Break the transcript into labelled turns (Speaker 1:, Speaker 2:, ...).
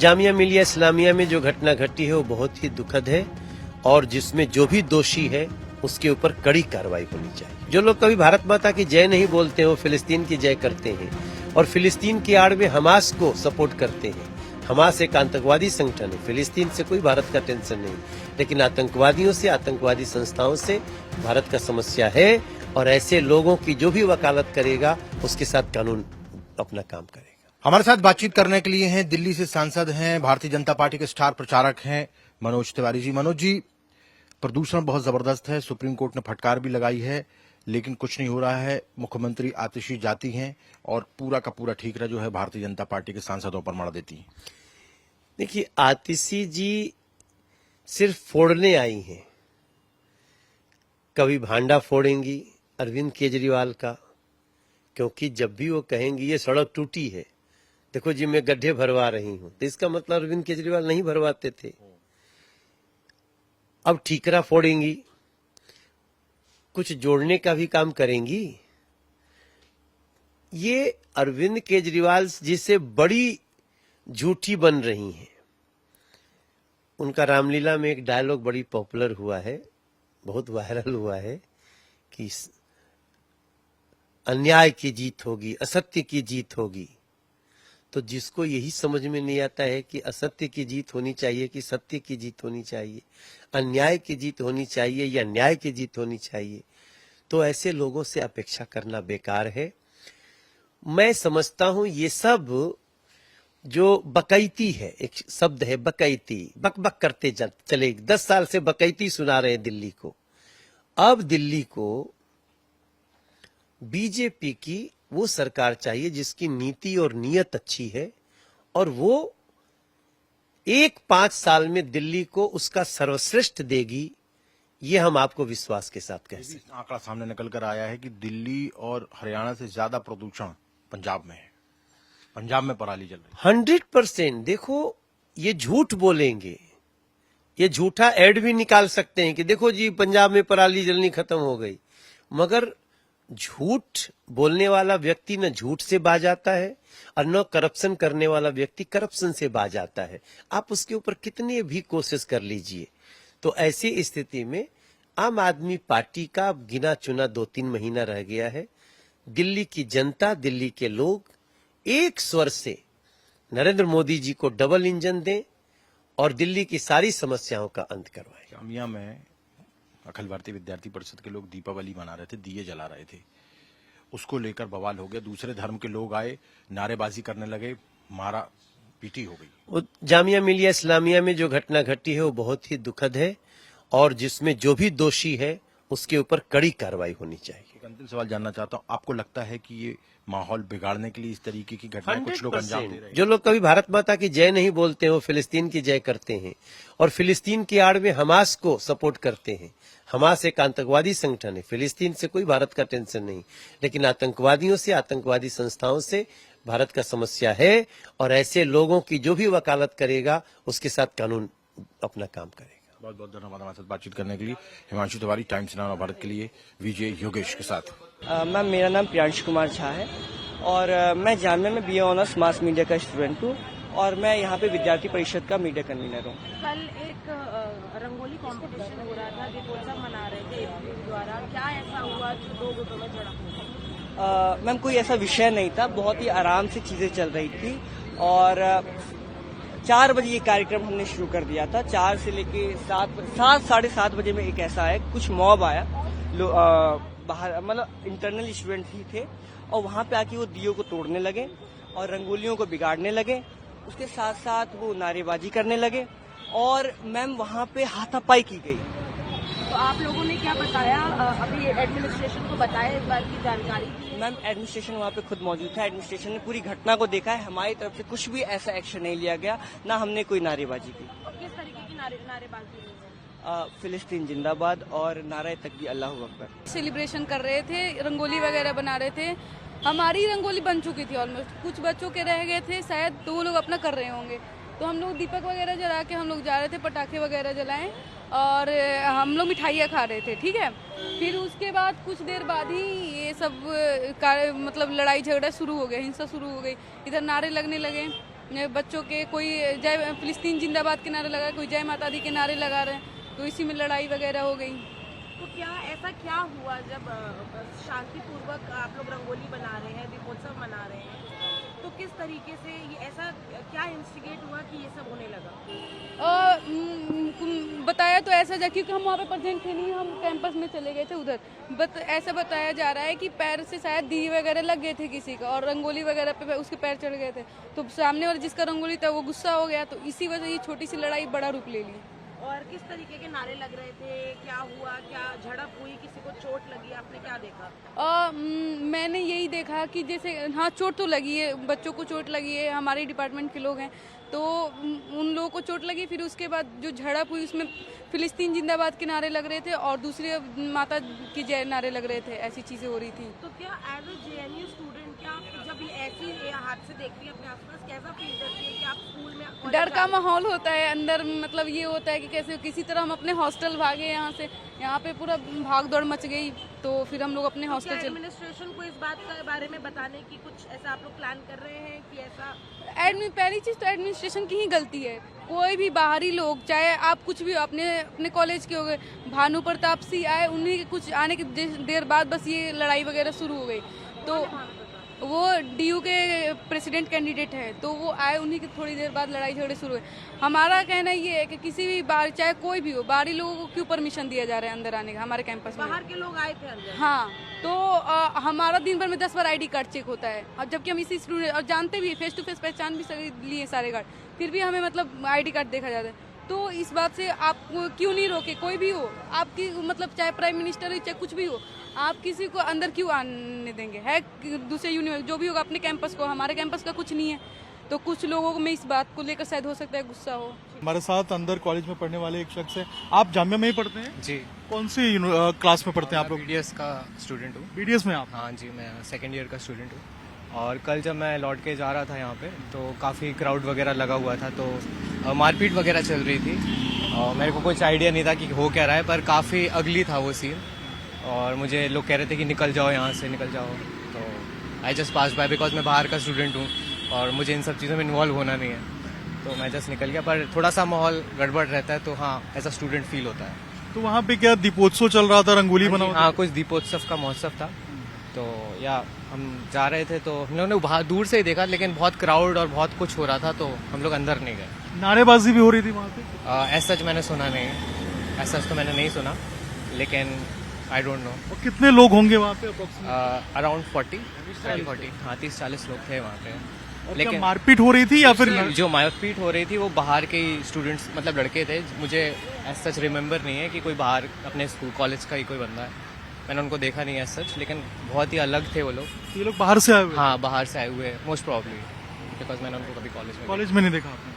Speaker 1: जामिया मिलिया इस्लामिया में जो घटना घटी है वो बहुत ही दुखद है और जिसमें जो भी दोषी है उसके ऊपर कड़ी कार्रवाई होनी चाहिए। जो लोग कभी भारत माता की जय नहीं बोलते हैं वो फिलिस्तीन की जय करते हैं और फिलिस्तीन की आड़ में हमास को सपोर्ट करते हैं। हमास एक आतंकवादी संगठन है, फिलिस्तीन से कोई भारत का टेंशन नहीं, लेकिन आतंकवादियों से, आतंकवादी संस्थाओं से भारत का समस्या है और ऐसे लोगों की जो भी वकालत करेगा उसके साथ कानून अपना काम करेगा।
Speaker 2: हमारे साथ बातचीत करने के लिए हैं दिल्ली से सांसद हैं, भारतीय जनता पार्टी के स्टार प्रचारक हैं मनोज तिवारी जी। मनोज जी, प्रदूषण बहुत जबरदस्त है, सुप्रीम कोर्ट ने फटकार भी लगाई है, लेकिन कुछ नहीं हो रहा है। मुख्यमंत्री आतिशी जाती हैं और पूरा का पूरा ठीकरा जो है भारतीय जनता पार्टी के सांसदों पर मढ़ देती हैं।
Speaker 1: देखिए, आतिशी जी सिर्फ फोड़ने आई हैं। कभी भांडा फोड़ेंगी अरविंद केजरीवाल का, क्योंकि जब भी वो कहेंगी ये सड़क टूटी है, देखो जी मैं गड्ढे भरवा रही हूं, तो इसका मतलब अरविंद केजरीवाल नहीं भरवाते थे। अब ठीकरा फोड़ेंगी, कुछ जोड़ने का भी काम करेंगी। ये अरविंद केजरीवाल जी से बड़ी झूठी बन रही हैं। उनका रामलीला में एक डायलॉग बड़ी पॉपुलर हुआ है, बहुत वायरल हुआ है कि अन्याय की जीत होगी, असत्य की जीत होगी। तो जिसको यही समझ में नहीं आता है कि असत्य की जीत होनी चाहिए कि सत्य की जीत होनी चाहिए, अन्याय की जीत होनी चाहिए या न्याय की जीत होनी चाहिए, तो ऐसे लोगों से अपेक्षा करना बेकार है। मैं समझता हूं ये सब जो बकैती है, एक शब्द है बकैती, बक बक करते चले, 10 साल से बकैती सुना रहे हैं दिल्ली को। अब दिल्ली को बीजेपी की वो सरकार चाहिए जिसकी नीति और नीयत अच्छी है और वो 5 साल में दिल्ली को उसका सर्वश्रेष्ठ देगी। ये हम आपको विश्वास के साथ कह सकते हैं।
Speaker 2: आंकड़ा सामने निकल कर आया है कि दिल्ली और हरियाणा से ज्यादा प्रदूषण पंजाब में है। पंजाब में पराली जल रही है
Speaker 1: 100%। देखो, ये झूठ बोलेंगे, ये झूठा एड भी निकाल सकते हैं कि देखो जी पंजाब में पराली जलनी खत्म हो गई, मगर झूठ बोलने वाला व्यक्ति न झूठ से बाज आता है और न करप्शन करने वाला व्यक्ति करप्शन से बाज आता है। आप उसके ऊपर कितने भी कोशिश कर लीजिए। तो ऐसी स्थिति में आम आदमी पार्टी का गिना चुना 2-3 महीना रह गया है। दिल्ली की जनता, दिल्ली के लोग एक स्वर से नरेंद्र मोदी जी को डबल इंजन दें और दिल्ली की सारी समस्याओं का अंत करवाएं।
Speaker 2: जामिया में अखिल भारतीय विद्यार्थी परिषद के लोग दीपावली मना रहे थे, दिए जला रहे थे, उसको लेकर बवाल हो गया। दूसरे धर्म के लोग आए, नारेबाजी करने लगे, मारा पीटी हो गई।
Speaker 1: वो जामिया मिलिया इस्लामिया में जो घटना घटी है वो बहुत ही दुखद है और जिसमें जो भी दोषी है उसके ऊपर कड़ी कार्रवाई होनी चाहिए।
Speaker 2: एक अंतिम सवाल जानना चाहता हूं, आपको लगता है कि ये माहौल बिगाड़ने के लिए इस तरीके की घटनाएं कुछ लोग अंजाम दे रहे हैं?
Speaker 1: जो लोग कभी भारत माता की जय नहीं बोलते हैं वो फिलिस्तीन की जय करते हैं और फिलिस्तीन की आड़ में हमास को सपोर्ट करते हैं। हमास एक आतंकवादी संगठन है, फिलिस्तीन से कोई भारत का टेंशन नहीं, लेकिन आतंकवादियों से, आतंकवादी संस्थाओं से भारत का समस्या है और ऐसे लोगों की जो भी वकालत करेगा उसके साथ कानून अपना काम करेगा।
Speaker 2: बहुत बहुत धन्यवाद हमारे साथ बातचीत करने के लिए। हिमांशु तिवारी, टाइम्स नाउ भारत के लिए, विजय योगेश के साथ।
Speaker 3: मैम, मेरा नाम प्रियांश कुमार झा है और मैं जामिया में बीए ऑनर्स मास मीडिया का स्टूडेंट हूँ और मैं यहाँ पे विद्यार्थी परिषद का मीडिया कन्वीनर हूँ।
Speaker 4: कल एक रंगोली कंपटीशन हो रहा था, दीपोत्सव मना रहे थे एपीएम द्वारा, क्या ऐसा हुआ जो 2 गुटों में झड़प?
Speaker 3: मैम, कोई ऐसा विषय नहीं था, बहुत ही आराम से चीजें चल रही थी और 4 बजे ये कार्यक्रम हमने शुरू कर दिया था। 4 से लेके 7 साढ़े 7 बजे में एक ऐसा है, कुछ मॉब आया, बाहर मतलब इंटरनल स्टूडेंट ही थे और वहां पे आके वो दियों को तोड़ने लगे और रंगोलियों को बिगाड़ने लगे। उसके साथ साथ वो नारेबाजी करने लगे और मैम वहां पे हाथापाई की गई।
Speaker 4: तो आप लोगों ने क्या बताया, अभी एडमिनिस्ट्रेशन को बताया इस बात की जानकारी?
Speaker 3: मैम, एडमिनिस्ट्रेशन वहाँ पे खुद मौजूद था, एडमिनिस्ट्रेशन ने पूरी घटना को देखा है। हमारी तरफ से कुछ भी ऐसा एक्शन नहीं लिया गया, ना हमने कोई नारेबाजी की।
Speaker 4: और किस तरीके की नारेबाजी?
Speaker 3: फिलिस्तीन जिंदाबाद और नारे तकबीर अल्लाहू अकबर।
Speaker 5: सेलिब्रेशन कर रहे थे, रंगोली वगैरह बना रहे थे। हमारी रंगोली बन चुकी थी ऑलमोस्ट, कुछ बच्चों के रह गए थे शायद, तो वो लोग अपना कर रहे होंगे। तो हम लोग दीपक वगैरह जला के हम लोग जा रहे थे, पटाखे वगैरह जलाएं और हम लोग मिठाइयाँ खा रहे थे, ठीक है। फिर उसके बाद कुछ देर बाद ही ये सब मतलब लड़ाई झगड़ा शुरू हो गया, हिंसा शुरू हो गई, इधर नारे लगने लगे बच्चों के कोई जय फिलिस्तीन जिंदाबाद के नारे लगा रहे, कोई जय माता दी के नारे लगा रहे हैं, तो इसी में लड़ाई वगैरह हो गई।
Speaker 4: तो क्या ऐसा क्या हुआ जब शांतिपूर्वक आप लोग रंगोली बना रहे हैं, दीपोत्सव मना रहे हैं, तो किस तरीके से ये ऐसा क्या इंस्टिगेट हुआ कि ये सब होने लगा?
Speaker 5: बताया तो ऐसा जा, क्योंकि हम वहाँ पे प्रेजेंट थे नहीं, हम कैंपस में चले गए थे उधर, ऐसा बताया जा रहा है कि पैर से शायद दिए वगैरह लग गए थे किसी का, और रंगोली वगैरह पे उसके पैर चढ़ गए थे, तो सामने वाला जिसका रंगोली था वो गुस्सा हो गया, तो इसी वजह ये छोटी सी लड़ाई बड़ा रूप ले ली।
Speaker 4: और किस तरीके के नारे लग रहे थे, क्या हुआ, क्या झड़प हुई, किसी को चोट लगी, आपने क्या देखा?
Speaker 5: मैंने यही देखा कि जैसे हाँ चोट तो लगी है, बच्चों को चोट लगी है, हमारे डिपार्टमेंट के लोग हैं, तो उन लोगों को चोट लगी। फिर उसके बाद जो झड़प हुई उसमें फिलिस्तीन जिंदाबाद के नारे लग रहे थे और दूसरे माता की जय नारे लग रहे थे, ऐसी चीजें हो रही थी।
Speaker 4: तो क्या एज अ जेएनयू स्टूडेंट क्या आप जब ये ऐसी हादसे देखती है अपने आसपास, कैसा फील करती है कि आप स्कूल में
Speaker 5: डर का माहौल होता है अंदर, मतलब ये होता है कि कैसे किसी तरह हम अपने हॉस्टल भागे यहाँ से, यहाँ पे पूरा भाग दौड़ मच गई, तो फिर हम लोग अपने हॉस्टल चले।
Speaker 4: एडमिनिस्ट्रेशन को इस बात के बारे में बताने की कुछ ऐसा आप लोग प्लान कर रहे हैं कि ऐसा?
Speaker 5: पहली चीज तो एडमिनिस्ट्रेशन की ही गलती है। कोई भी बाहरी लोग, चाहे आप कुछ भी अपने कॉलेज के हो गए, भानु प्रताप सिंह आए, उन्हीं के कुछ आने की देर बाद बस ये लड़ाई वगैरह शुरू हो गई। तो वो डीयू के प्रेसिडेंट कैंडिडेट है, तो वो आए, उन्हीं की थोड़ी देर बाद लड़ाई झगड़े शुरू हुए। हमारा कहना ये है कि किसी भी बाहर, चाहे कोई भी हो, बाहरी लोगों को क्यों परमिशन दिया जा रहा है अंदर आने का हमारे कैंपस में?
Speaker 4: बाहर के लोग आए थे अंदर?
Speaker 5: हाँ, तो हमारा दिन भर में 10 बार ID कार्ड चेक होता है, और जबकि हम इसी स्टूडेंट और जानते भी, फेस टू फेस पहचान भी लिए सारे गार्ड, फिर भी हमें मतलब ID कार्ड देखा जाता है। तो इस बात से आप क्यों नहीं रोके, कोई भी हो, आपकी मतलब चाहे प्राइम मिनिस्टर हो, चाहे कुछ भी हो, आप किसी को अंदर क्यों आने देंगे? है दूसरे यूनिवर्सिटी जो भी होगा अपने कैंपस को, हमारे कैंपस का कुछ नहीं है, तो कुछ लोगों को में इस बात को लेकर शायद हो सकता है गुस्सा हो।
Speaker 6: हमारे साथ अंदर कॉलेज में पढ़ने वाले एक शख्स है। आप जामिया में ही पढ़ते हैं?
Speaker 7: जी।
Speaker 6: कौन सी क्लास में पढ़ते हैं आप लोग?
Speaker 7: BDS का स्टूडेंट हूँ।
Speaker 6: BDS में आप?
Speaker 7: हाँ जी, मैं सेकेंड ईयर का स्टूडेंट हूँ। और कल जब मैं लौट के जा रहा था यहाँ पे, तो काफ़ी क्राउड वगैरह लगा हुआ था, तो मारपीट वगैरह चल रही थी, और मेरे को कुछ आइडिया नहीं था कि हो क्या रहा है, पर काफ़ी अगली था वो सीन, और मुझे लोग कह रहे थे कि निकल जाओ यहाँ से, निकल जाओ, तो I just pass by, because मैं बाहर का स्टूडेंट हूँ और मुझे इन सब चीज़ों में इन्वॉल्व होना नहीं है, तो मैं जस्ट निकल गया। पर थोड़ा सा माहौल गड़बड़ रहता है, तो हाँ एज अ स्टूडेंट फील होता है।
Speaker 6: तो वहाँ पे क्या दीपोत्सव चल रहा था, रंगोली बना हुआ था?
Speaker 7: हाँ, कुछ दीपोत्सव का महोत्सव था, तो या हम जा रहे थे, तो हम लोगों ने बाहर दूर से ही देखा, लेकिन बहुत क्राउड और बहुत कुछ हो रहा था, तो हम लोग अंदर नहीं गए।
Speaker 6: नारेबाजी भी हो रही थी वहाँ पे?
Speaker 7: ऐसा सच मैंने सुना नहीं, ऐसा तो मैंने नहीं सुना, लेकिन आई डोंट नो।
Speaker 6: और कितने लोग होंगे वहाँ पे?
Speaker 7: अराउंड 40, हाँ 30-40 लोग थे वहाँ पे।
Speaker 6: और
Speaker 7: लेकिन
Speaker 6: क्या मारपीट हो रही थी या फिर?
Speaker 7: जो मारपीट हो रही थी वो बाहर के ही स्टूडेंट्स, मतलब लड़के थे, मुझे ऐसा सच रिमेम्बर नहीं है कि कोई बाहर अपने स्कूल कॉलेज का ही कोई बंदा है, मैंने उनको देखा नहीं है सच, लेकिन बहुत ही अलग थे वो लोग।
Speaker 6: ये लोग बाहर से आए हुए?
Speaker 7: हाँ, बाहर से आए हुए, मोस्ट प्रॉब्ली, बिकॉज मैंने उनको कभी कॉलेज में
Speaker 6: नहीं देखा आपने?